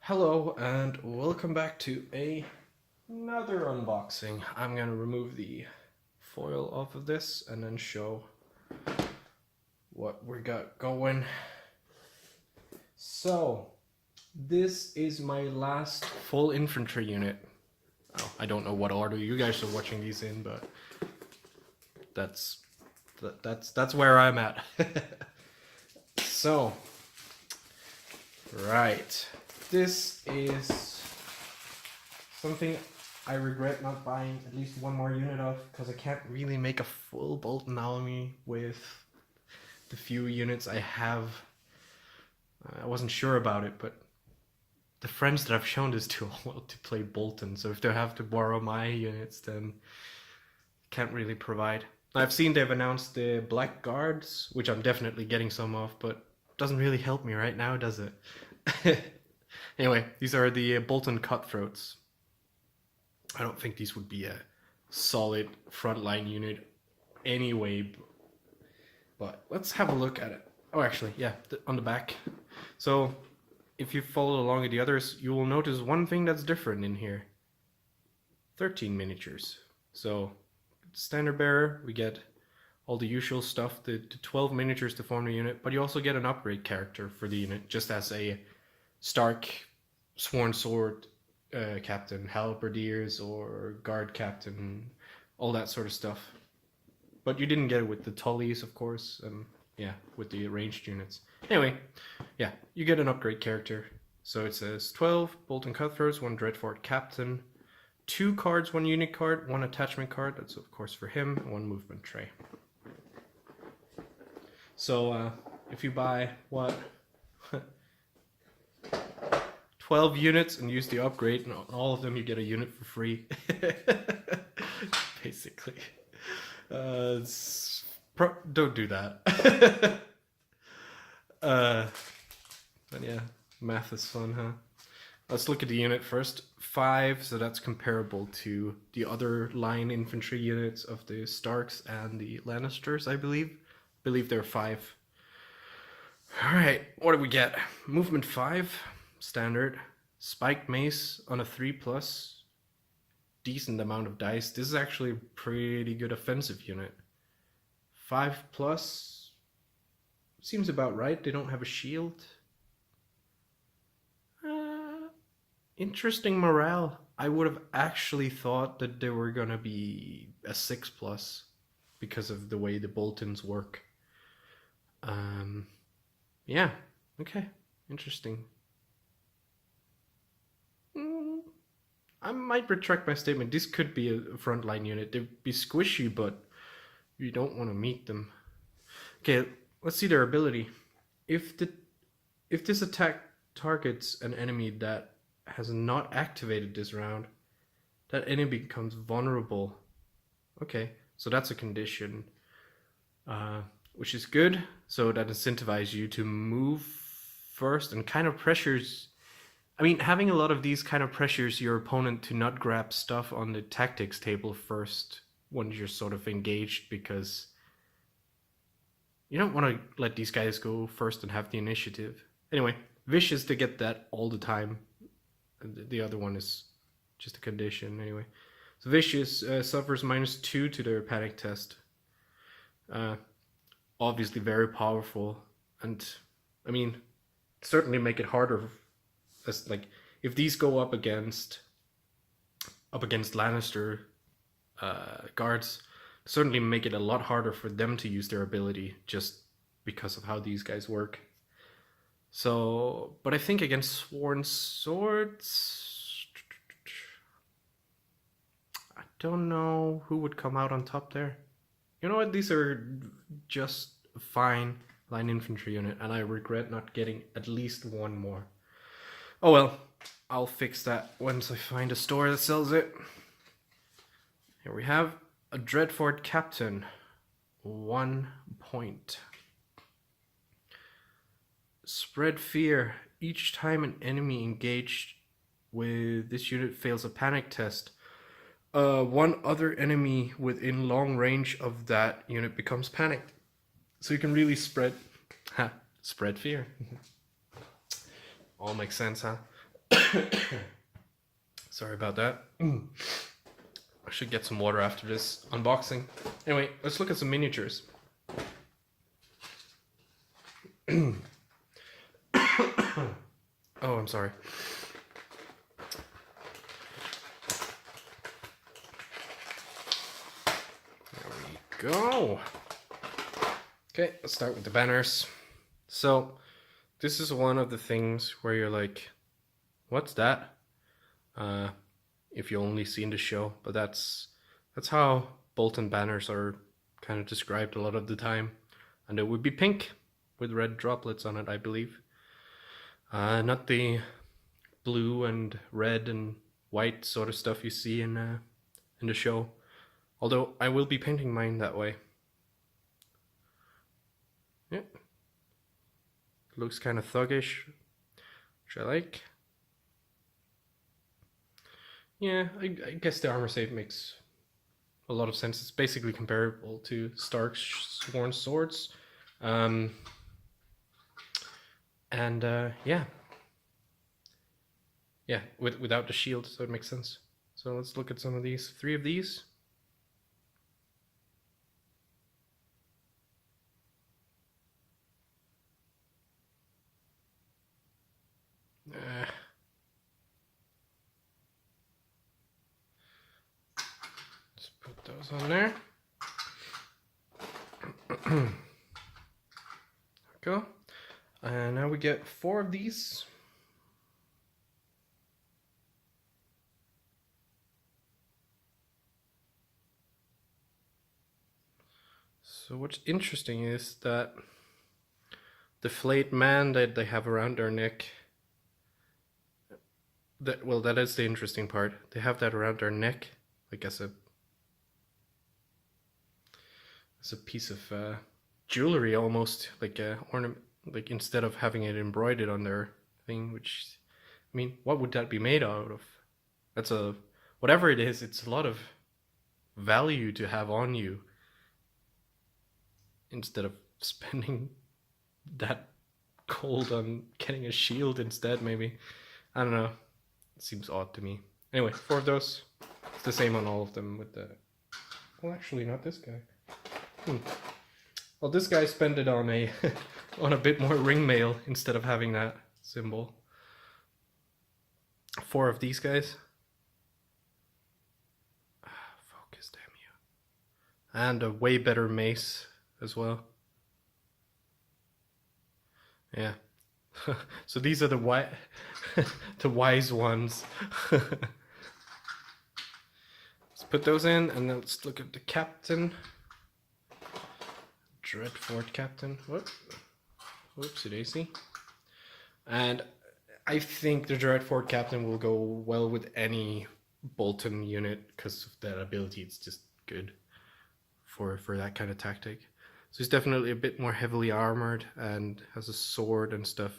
Hello and welcome back to another unboxing. I'm gonna remove the foil off of this and then show what we got going. So, this is my last full infantry unit. Oh, I don't know what order you guys are watching these in, but that's where I'm at. So, right. This is something I regret not buying at least one more unit of, because I can't really make a full Bolton army with the few units I have. I wasn't sure about it, but the friends that I've shown this to all want to play Bolton, so if they have to borrow my units, then can't really provide. I've seen they've announced the Black Guards, which I'm definitely getting some of, but doesn't really help me right now, does it? Anyway, these are the Bolton Cutthroats. I don't think these would be a solid frontline unit anyway, but let's have a look at it. Oh, actually, yeah, on the back. So, if you follow along with the others, you will notice one thing that's different in here. 13 miniatures. So, standard bearer, we get all the usual stuff, the 12 miniatures to form the unit, but you also get an upgrade character for the unit, just as a Stark Sworn Sword captain, halberdiers, or guard captain, all that sort of stuff. But you didn't get it with the Tullies, of course, and yeah, with the ranged units. Anyway, yeah, you get an upgrade character. So it says 12 Bolton Cutthroats, 1 Dreadfort Captain, 2 cards, 1 unit card, 1 attachment card, that's of course for him, and 1 movement tray. So if you buy, what, 12 units and use the upgrade, and on all of them you get a unit for free. Basically. Don't do that. But yeah, math is fun, huh? Let's look at the unit first. 5, so that's comparable to the other line infantry units of the Starks and the Lannisters, I believe. I believe there are 5. Alright, what do we get? Movement 5. Standard, spiked mace on a 3+, decent amount of dice. This is actually a pretty good offensive unit. 5+, seems about right. They don't have a shield. Interesting morale. I would have actually thought that they were gonna be a 6+ because of the way the Boltons work. Yeah, okay, interesting. I might retract my statement. This could be a frontline unit. They'd be squishy, but you don't want to meet them. Okay, let's see their ability. If this attack targets an enemy that has not activated this round, that enemy becomes vulnerable. Okay, so that's a condition, which is good. So that incentivizes you to move first and kind of pressures. I mean, having a lot of these kind of pressures your opponent to not grab stuff on the tactics table first when you're sort of engaged, because you don't want to let these guys go first and have the initiative. Anyway, vicious to get that all the time. The other one is just a condition anyway. So vicious suffers -2 to their panic test. Obviously very powerful, and I mean, certainly make it harder. As like, if these go up against Lannister guards, certainly make it a lot harder for them to use their ability, just because of how these guys work. So, but I think against Sworn Swords, I don't know who would come out on top there. You know what, these are just a fine line infantry unit, and I regret not getting at least one more. Oh well, I'll fix that once I find a store that sells it. Here we have a Dreadfort Captain. 1 point. Spread fear. Each time an enemy engaged with this unit fails a panic test, one other enemy within long range of that unit becomes panicked. So you can really spread fear. All makes sense, huh? Sorry about that. I should get some water after this unboxing. Anyway, let's look at some miniatures. Oh, I'm sorry. There we go. Okay, let's start with the banners. So, this is one of the things where you're like, what's that? If you only seen the show, but that's how Bolton banners are kind of described a lot of the time, and it would be pink with red droplets on it, I believe. Not the blue and red and white sort of stuff you see in the show. Although I will be painting mine that way. Yeah, looks kind of thuggish, which I like. Yeah, I guess the armor save makes a lot of sense. It's basically comparable to Stark's Sworn Swords. Yeah. Yeah, without the shield, so it makes sense. So let's look at some of these. 3 of these. Let's put those on there. There we go. And now we get 4 of these. So what's interesting is that the flayed man that they have around their neck, that is the interesting part. They have that around their neck, like as a piece of jewelry, almost like a ornament, like instead of having it embroidered on their thing. Which, I mean, what would that be made out of? That's whatever it is. It's a lot of value to have on you, instead of spending that gold on getting a shield instead. Maybe, I don't know. It seems odd to me. Anyway, 4 of those. It's the same on all of them with the... Well, actually, not this guy. Well, this guy spent it on a on a bit more ring mail instead of having that symbol. 4 of these guys. Focus, damn you. And a way better mace as well. Yeah. So these are the the wise ones. Let's put those in, and then let's look at the captain. Dreadfort Captain. What? Whoopsie daisy. And I think the Dreadfort Captain will go well with any Bolton unit because of that ability. It's just good for that kind of tactic. So he's definitely a bit more heavily armored and has a sword and stuff.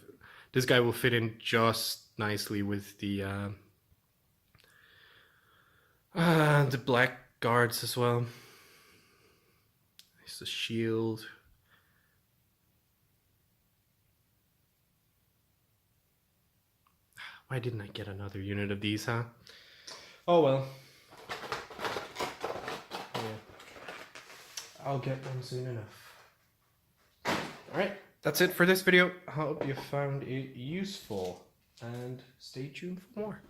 This guy will fit in just nicely with the black guards as well. He's a shield. Why didn't I get another unit of these, huh? Oh well. Yeah. I'll get them soon enough. Alright, that's it for this video. I hope you found it useful, and stay tuned for more.